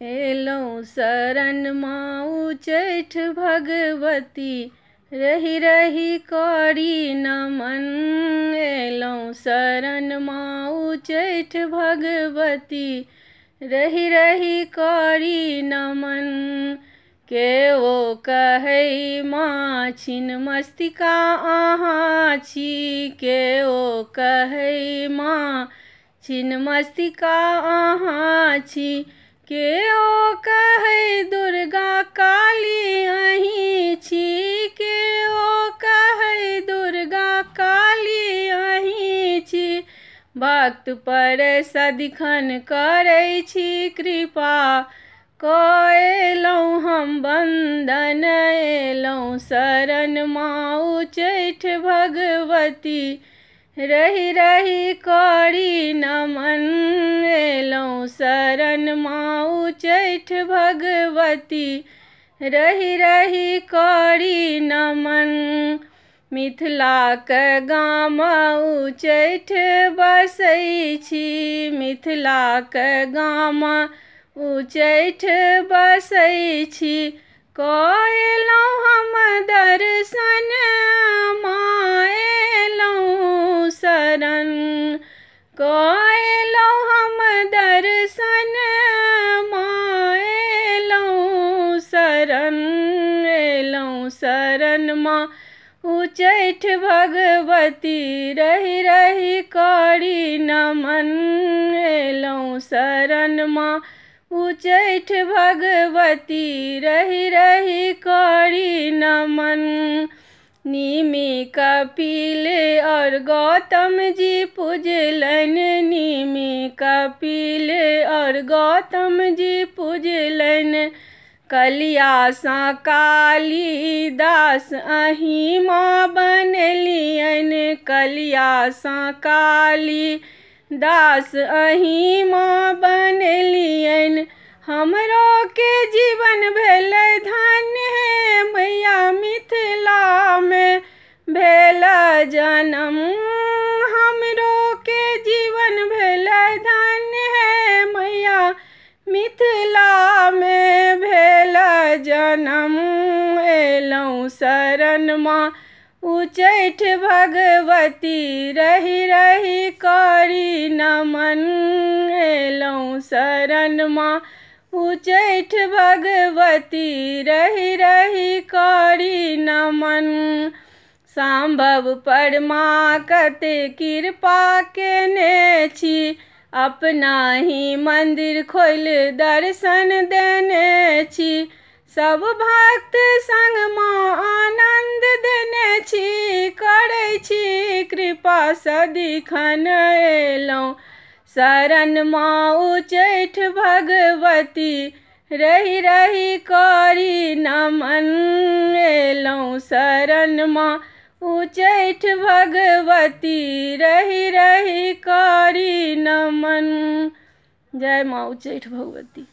एलौं शरण माँ उच्चैठ भगवती, रही रही करी नमन। एलौं शरण माँ उच्चैठ भगवती, रही रही करी नमन। केओ कहै माँ छिन्नमस्तिका अहाँ छी, केओ कहै माँ छिन्नमस्तिका अहाँ छी, केओ कहै दुर्गा काली अहीं छी, केओ कहै दुर्गा काली अहीं छी। भक्त पर सदिखन करै छी कृपा, कएलौं हम वंदन। एलौं शरण माँ उच्चैठ भगवती, रही रही करी नमन। एलौं शरण माँ उच्चैठ भगवती, रही रही करी नमन। मिथिलाक गाम उच्चैठ बसै छी, मिथिलाक गाम उच्चैठ बसै छी। कएलौं हम दर्शन माँ एलौं शरण, कएलौं हम दर्शन माँ एलौं शरण। एलौं शरण माँ उच्चैठ भगवती, रही रही करी नमन। एलौं शरण माँ उच्चैठ भगवती, रही रही करी नमन। निमि कपिल और गौतम जी पूजलनि, निमि कपिल और गौतम जी पूजलनि। कलिया सँ कालिदास अहीं माँ बनेलियनि, कलिया सँ कालिदास अहीं माँ बनेलियनि। हमरो के जीवन भेलै धन्य, मैया मिथिला में भेल जनम। हमरो के जीवन भेलै धन्य, मैया मिथिला में भेल जनम। एलौं शरण माँ उच्चैठ भगवती, रही रही करी नमन। एलौं शरण माँ उच्चैठ भगवती, रही रही करी नमन। संभव पर माँ कते कृपा केने छी, अपना ही मंदिर खोल दर्शन देने छी। सब भक्त संग माँ आनंद देने छी, करै छी कृपा सदिखन। एलौं शरण माँ उच्चैठ भगवती, रही रही करी नमन। एलौं शरण माँ उच्चैठ भगवती, रही रही करी नमन। जय माँ उच्चैठ भगवती।